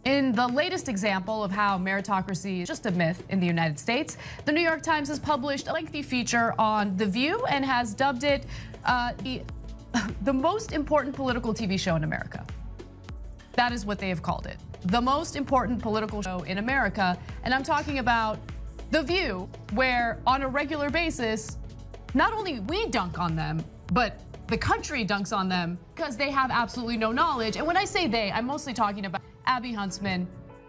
In the latest example of how meritocracy is just a myth in the United States, the New York Times has published a lengthy feature on The View and has dubbed it the most important political TV show in America. That is what they have called it. The most important political show in America. And I'm talking about The View, where on a regular basis, not only we dunk on them, but the country dunks on them because they have absolutely no knowledge. And when I say they, I'm mostly talking about Abby Huntsman,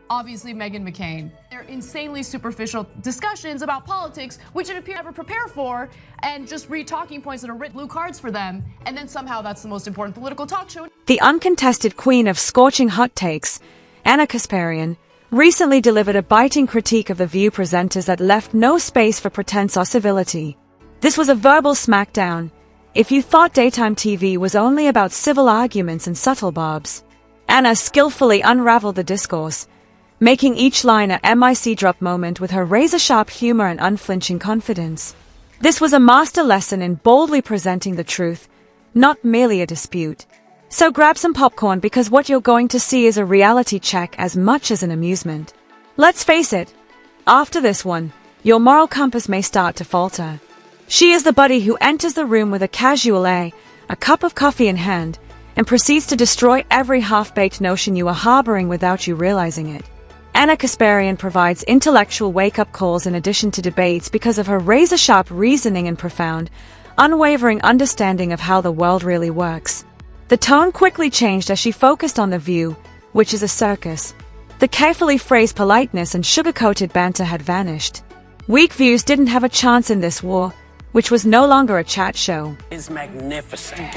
obviously Meghan McCain. They're insanely superficial discussions about politics, which it appears never prepare for, and just read talking points that are written blue cards for them, and then somehow that's the most important political talk show. The uncontested queen of scorching hot takes, Ana Kasparian, recently delivered a biting critique of The View presenters that left no space for pretense or civility. This was a verbal smackdown. If you thought daytime TV was only about civil arguments and subtle barbs, Ana skillfully unraveled the discourse, making each line a mic drop moment with her razor-sharp humor and unflinching confidence. This was a master lesson in boldly presenting the truth, not merely a dispute. So grab some popcorn because what you're going to see is a reality check as much as an amusement. Let's face it, after this one, your moral compass may start to falter. She is the buddy who enters the room with a casual a cup of coffee in hand, and proceeds to destroy every half-baked notion you are harboring without you realizing it. Ana Kasparian provides intellectual wake-up calls in addition to debates because of her razor-sharp reasoning and profound, unwavering understanding of how the world really works. The tone quickly changed as she focused on The View, which is a circus. The carefully phrased politeness and sugar-coated banter had vanished. Weak views didn't have a chance in this war, which was no longer a chat show. It's magnificent.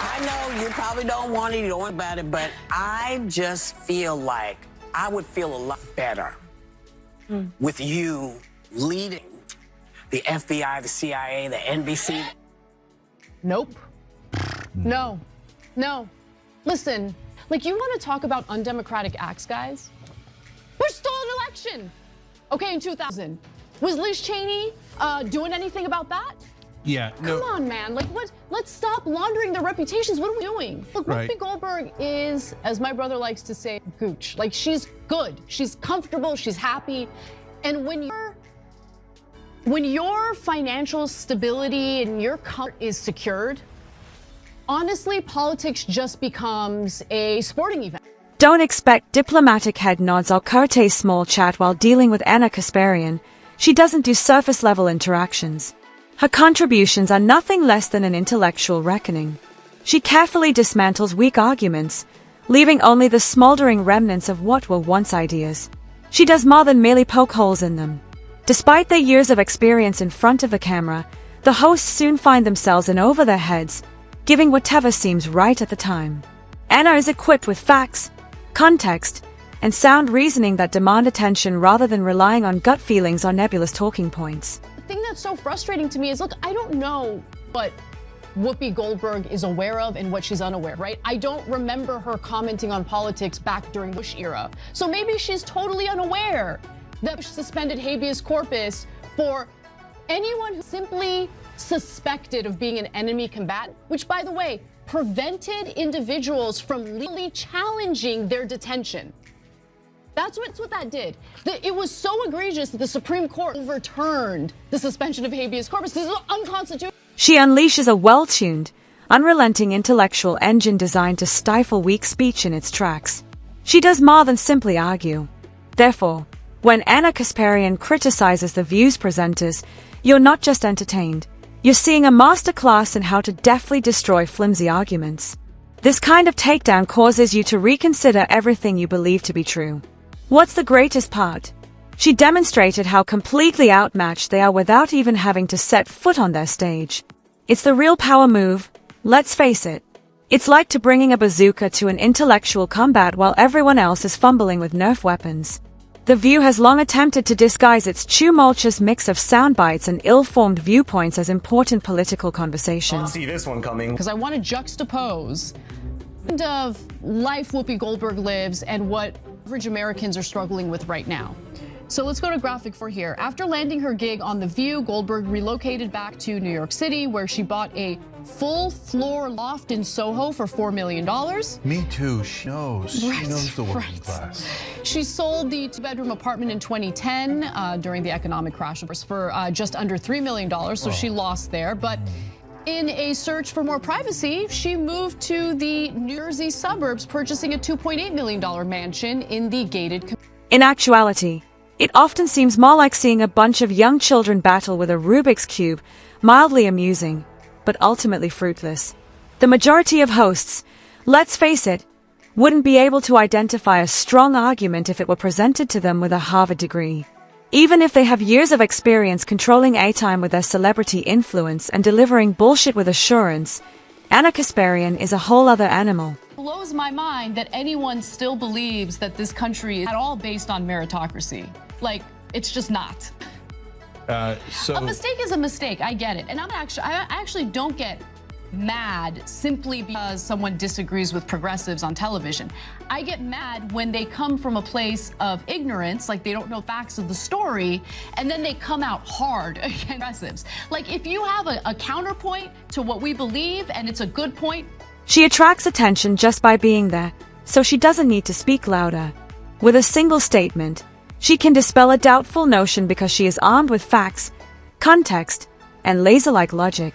I know you probably don't want to know about it, but I just feel like I would feel a lot better with you leading the FBI, the CIA, the NBC. Nope. No. Listen, like, you want to talk about undemocratic acts, guys? We're still in an election. Okay, in 2000. Was Liz Cheney doing anything about that? Yeah, no. Come on, man. Like, what? Let's stop laundering their reputations. What are we doing? Look, Right. Whoopi Goldberg is, as my brother likes to say, gooch. Like, she's good. She's comfortable. She's happy. And when your financial stability and your comfort is secured, honestly, politics just becomes a sporting event. Don't expect diplomatic head nods or courteous small chat while dealing with Ana Kasparian. She doesn't do surface-level interactions. Her contributions are nothing less than an intellectual reckoning. She carefully dismantles weak arguments, leaving only the smoldering remnants of what were once ideas. She does more than merely poke holes in them. Despite their years of experience in front of the camera, the hosts soon find themselves in over their heads, giving whatever seems right at the time. Ana is equipped with facts, context, and sound reasoning that demand attention rather than relying on gut feelings or nebulous talking points. The thing that's so frustrating to me is, look, I don't know what Whoopi Goldberg is aware of and what she's unaware, right? I don't remember her commenting on politics back during the Bush era. So maybe she's totally unaware that Bush suspended habeas corpus for anyone who simply suspected of being an enemy combatant, which, by the way, prevented individuals from legally challenging their detention. That's what that did. It was so egregious that the Supreme Court overturned the suspension of habeas corpus. This is unconstitutional. She unleashes a well-tuned, unrelenting intellectual engine designed to stifle weak speech in its tracks. She does more than simply argue. Therefore, when Ana Kasparian criticizes The View's presenters, you're not just entertained. You're seeing a masterclass in how to deftly destroy flimsy arguments. This kind of takedown causes you to reconsider everything you believe to be true. What's the greatest part? She demonstrated how completely outmatched they are without even having to set foot on their stage. It's the real power move, let's face it. It's like to bringing a bazooka to an intellectual combat while everyone else is fumbling with Nerf weapons. The View has long attempted to disguise its tumultuous mix of sound bites and ill-formed viewpoints as important political conversations. I'll see this one coming. Because I want to juxtapose the kind of life Whoopi Goldberg lives and what average Americans are struggling with right now. So let's go to graphic 4 here. After landing her gig on The View, Goldberg relocated back to New York City, where she bought a full-floor loft in Soho for $4 million. Me too. She knows. She knows the working class. She sold the 2-bedroom apartment in 2010 during the economic crash for just under $3 million, so she lost there. But in a search for more privacy, she moved to the New Jersey suburbs, purchasing a $2.8 million mansion in the gated community. In actuality, it often seems more like seeing a bunch of young children battle with a Rubik's Cube, mildly amusing, but ultimately fruitless. The majority of hosts, let's face it, wouldn't be able to identify a strong argument if it were presented to them with a Harvard degree. Even if they have years of experience controlling airtime with their celebrity influence and delivering bullshit with assurance, Ana Kasparian is a whole other animal. It blows my mind that anyone still believes that this country is at all based on meritocracy. Like, it's just not. A mistake is a mistake, I get it. And I actually don't get mad simply because someone disagrees with progressives on television. I get mad when they come from a place of ignorance, like they don't know facts of the story, and then they come out hard against progressives. Like, if you have a counterpoint to what we believe and it's a good point. She attracts attention just by being there, so she doesn't need to speak louder. With a single statement, she can dispel a doubtful notion because she is armed with facts, context, and laser-like logic.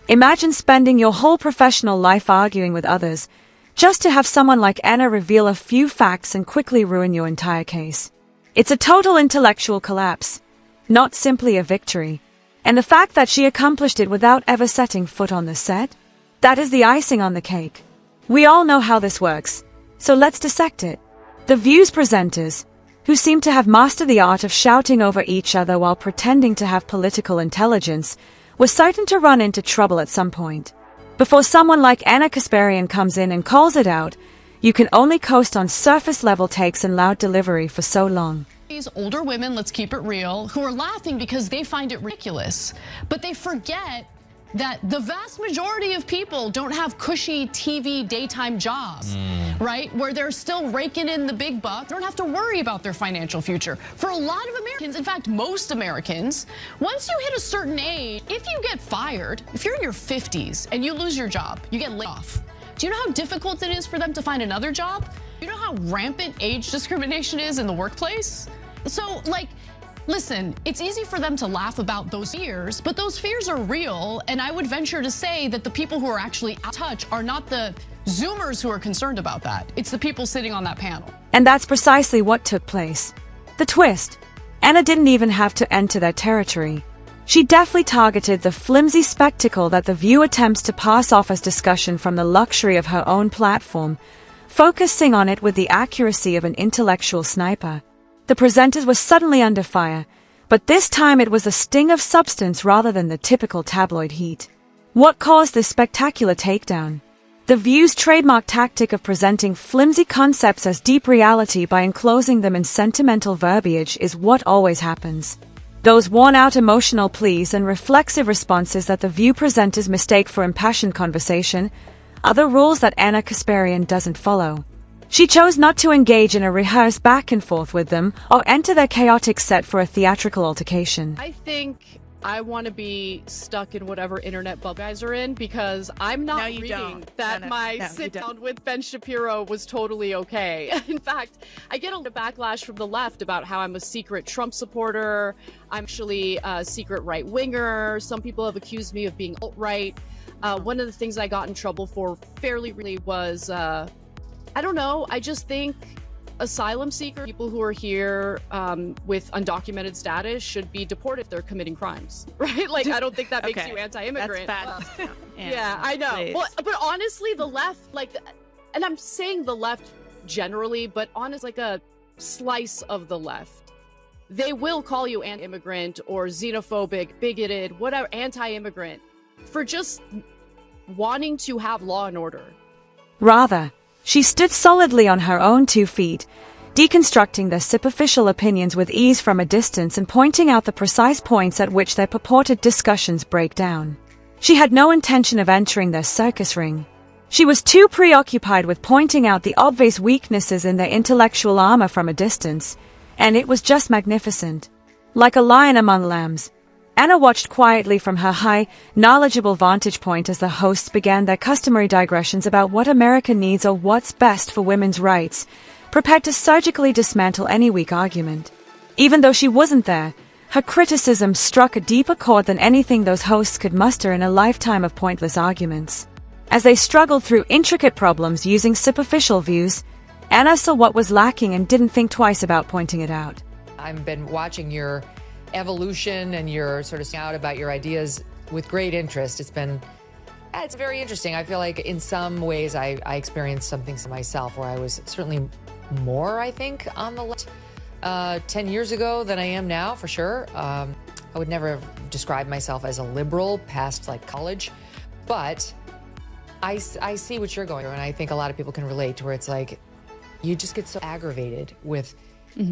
Imagine spending your whole professional life arguing with others, just to have someone like Ana reveal a few facts and quickly ruin your entire case. It's a total intellectual collapse, not simply a victory. And the fact that she accomplished it without ever setting foot on the set? That is the icing on the cake. We all know how this works, so let's dissect it. The View's presenters, who seem to have mastered the art of shouting over each other while pretending to have political intelligence, were certain to run into trouble at some point. Before someone like Ana Kasparian comes in and calls it out, you can only coast on surface-level takes and loud delivery for so long. These older women, let's keep it real, who are laughing because they find it ridiculous, but they forget that the vast majority of people don't have cushy TV daytime jobs, right? Where they're still raking in the big bucks. They don't have to worry about their financial future. For a lot of Americans, in fact, most Americans, once you hit a certain age, if you get fired, if you're in your 50s and you lose your job, you get laid off. Do you know how difficult it is for them to find another job? Do you know how rampant age discrimination is in the workplace? So, like, listen, it's easy for them to laugh about those fears, but those fears are real, and I would venture to say that the people who are actually out of touch are not the Zoomers who are concerned about that. It's the people sitting on that panel. And that's precisely what took place. The twist. Ana didn't even have to enter their territory. She deftly targeted the flimsy spectacle that The View attempts to pass off as discussion from the luxury of her own platform, focusing on it with the accuracy of an intellectual sniper. The presenters were suddenly under fire, but this time it was a sting of substance rather than the typical tabloid heat. What caused this spectacular takedown? The View's trademark tactic of presenting flimsy concepts as deep reality by enclosing them in sentimental verbiage is what always happens. Those worn-out emotional pleas and reflexive responses that The View presenters mistake for impassioned conversation are the rules that Ana Kasparian doesn't follow. She chose not to engage in a rehearsed back and forth with them or enter their chaotic set for a theatrical altercation. I think I want to be stuck in whatever internet bubble guys are in, because I'm not reading that my sit-down with Ben Shapiro was totally okay. In fact, I get a lot of backlash from the left about how I'm a secret Trump supporter. I'm actually a secret right-winger. Some people have accused me of being alt-right. One of the things I got in trouble for fairly really was I don't know. I just think asylum seekers, people who are here with undocumented status, should be deported if they're committing crimes, right? Like, I don't think that makes you anti-immigrant. That's bad. Yeah, I know. Well, but honestly, the left, like, and I'm saying the left generally, but honestly, like a slice of the left, they will call you anti-immigrant or xenophobic, bigoted, whatever, anti-immigrant, for just wanting to have law and order. Rather, she stood solidly on her own 2 feet, deconstructing their superficial opinions with ease from a distance and pointing out the precise points at which their purported discussions break down. She had no intention of entering their circus ring. She was too preoccupied with pointing out the obvious weaknesses in their intellectual armor from a distance, and it was just magnificent. Like a lion among lambs, Ana watched quietly from her high, knowledgeable vantage point as the hosts began their customary digressions about what America needs or what's best for women's rights, prepared to surgically dismantle any weak argument. Even though she wasn't there, her criticism struck a deeper chord than anything those hosts could muster in a lifetime of pointless arguments. As they struggled through intricate problems using superficial views, Ana saw what was lacking and didn't think twice about pointing it out. I've been watching your evolution and your sort of out about your ideas with great interest. It's very interesting. I feel like in some ways I experienced something myself where I was certainly more, I think, on the left 10 years ago than I am now, for sure. I would never have described myself as a liberal past like college, but I see what you're going through, and I think a lot of people can relate to where it's like you just get so aggravated with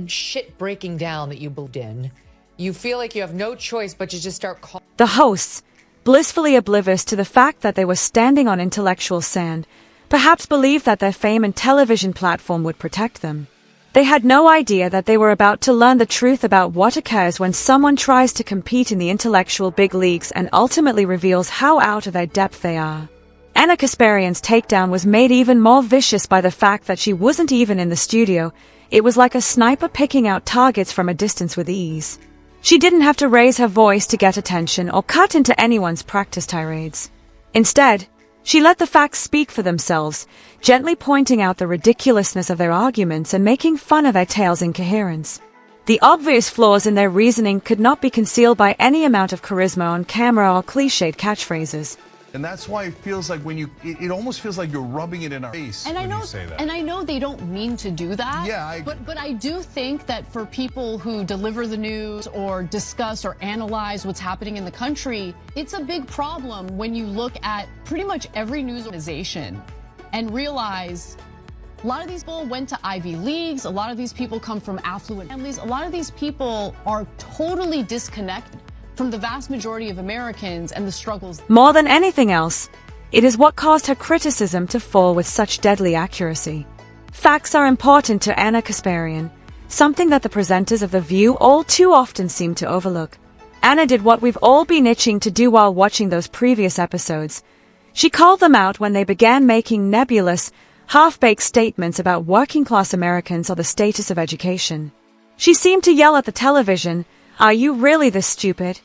shit breaking down that you believed in. You feel like you have no choice but to just start calling. The hosts, blissfully oblivious to the fact that they were standing on intellectual sand, perhaps believed that their fame and television platform would protect them. They had no idea that they were about to learn the truth about what occurs when someone tries to compete in the intellectual big leagues and ultimately reveals how out of their depth they are. Ana Kasparian's takedown was made even more vicious by the fact that she wasn't even in the studio. It was like a sniper picking out targets from a distance with ease. She didn't have to raise her voice to get attention or cut into anyone's practice tirades. Instead, she let the facts speak for themselves, gently pointing out the ridiculousness of their arguments and making fun of their tales' incoherence. The obvious flaws in their reasoning could not be concealed by any amount of charisma on camera or cliched catchphrases. And that's why it feels like when it almost feels like you're rubbing it in our face when you say that. And I know they don't mean to do that. Yeah, but I do think that for people who deliver the news or discuss or analyze what's happening in the country, it's a big problem when you look at pretty much every news organization and realize a lot of these people went to Ivy Leagues, a lot of these people come from affluent families, a lot of these people are totally disconnected from the vast majority of Americans and the struggles. More than anything else, it is what caused her criticism to fall with such deadly accuracy. Facts are important to Ana Kasparian, something that the presenters of The View all too often seem to overlook. Ana did what we've all been itching to do while watching those previous episodes. She called them out when they began making nebulous, half-baked statements about working-class Americans or the status of education. She seemed to yell at the television, "Are you really this stupid?"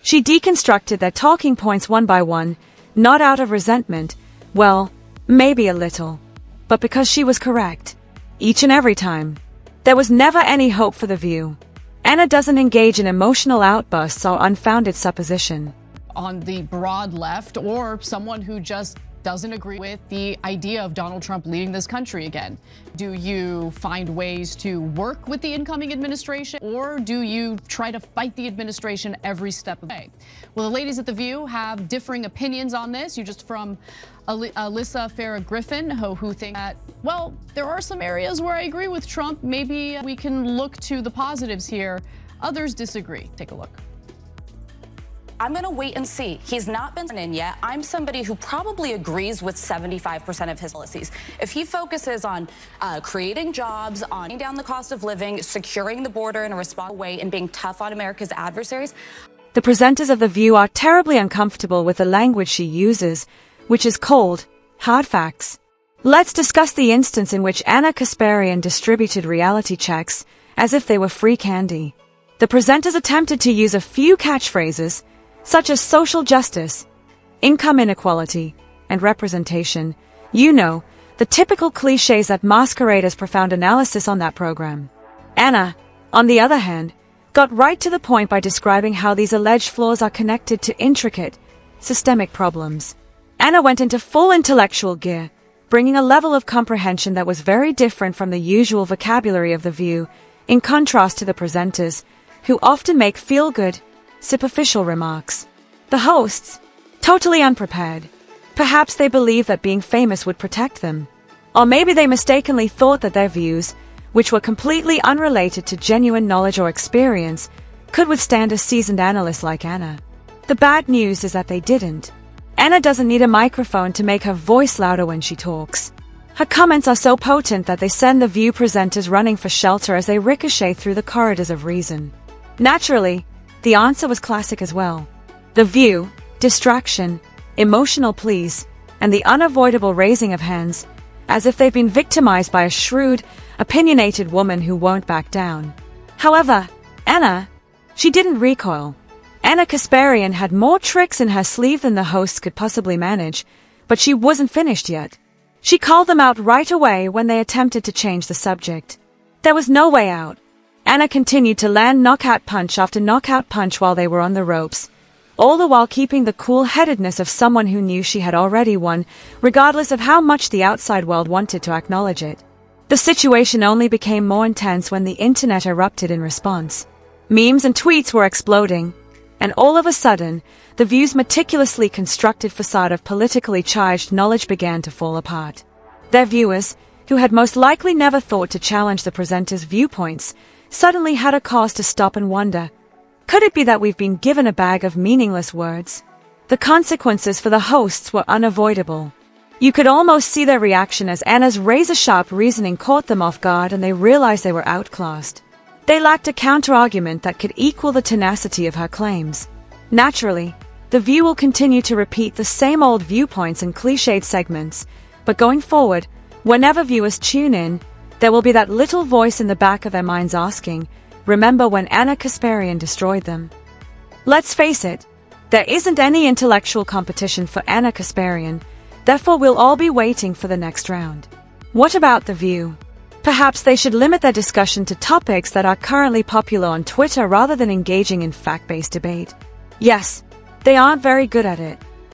She deconstructed their talking points one by one, not out of resentment, well, maybe a little, but because she was correct. Each and every time. There was never any hope for The View. Ana doesn't engage in emotional outbursts or unfounded supposition. On the broad left, or someone who just doesn't agree with the idea of Donald Trump leading this country again. Do you find ways to work with the incoming administration, or do you try to fight the administration every step of the way? Well, the ladies at The View have differing opinions on this. You just from Alyssa Farah Griffin, who think that, well, there are some areas where I agree with Trump. Maybe we can look to the positives here. Others disagree. Take a look. I'm going to wait and see. He's not been in yet. I'm somebody who probably agrees with 75% of his policies. If he focuses on creating jobs, on bringing down the cost of living, securing the border in a responsible way, and being tough on America's adversaries. The presenters of The View are terribly uncomfortable with the language she uses, which is called hard facts. Let's discuss the instance in which Ana Kasparian distributed reality checks as if they were free candy. The presenters attempted to use a few catchphrases, such as social justice, income inequality, and representation. You know, the typical cliches that masquerade as profound analysis on that program. Ana, on the other hand, got right to the point by describing how these alleged flaws are connected to intricate, systemic problems. Ana went into full intellectual gear, bringing a level of comprehension that was very different from the usual vocabulary of The View, in contrast to the presenters, who often make feel-good, superficial remarks. The hosts, totally unprepared. Perhaps they believed that being famous would protect them. Or maybe they mistakenly thought that their views, which were completely unrelated to genuine knowledge or experience, could withstand a seasoned analyst like Ana. The bad news is that they didn't. Ana doesn't need a microphone to make her voice louder when she talks. Her comments are so potent that they send the View presenters running for shelter as they ricochet through the corridors of reason. Naturally, the answer was classic as well. The View, distraction, emotional pleas, and the unavoidable raising of hands, as if they've been victimized by a shrewd, opinionated woman who won't back down. However, Ana, she didn't recoil. Ana Kasparian had more tricks in her sleeve than the hosts could possibly manage, but she wasn't finished yet. She called them out right away when they attempted to change the subject. There was no way out. Ana continued to land knockout punch after knockout punch while they were on the ropes, all the while keeping the cool-headedness of someone who knew she had already won, regardless of how much the outside world wanted to acknowledge it. The situation only became more intense when the internet erupted in response. Memes and tweets were exploding, and all of a sudden, the View's meticulously constructed facade of politically charged knowledge began to fall apart. Their viewers, who had most likely never thought to challenge the presenters' viewpoints, suddenly had a cause to stop and wonder, could it be that we've been given a bag of meaningless words? The consequences for the hosts were unavoidable. You could almost see their reaction as Ana's razor-sharp reasoning caught them off guard and they realized they were outclassed. They lacked a counter-argument that could equal the tenacity of her claims. Naturally, the View will continue to repeat the same old viewpoints and cliched segments, but going forward, whenever viewers tune in, there will be that little voice in the back of their minds asking, remember when Ana Kasparian destroyed them? Let's face it, there isn't any intellectual competition for Ana Kasparian, therefore we'll all be waiting for the next round. What about the View? Perhaps they should limit their discussion to topics that are currently popular on Twitter rather than engaging in fact-based debate. Yes, they aren't very good at it.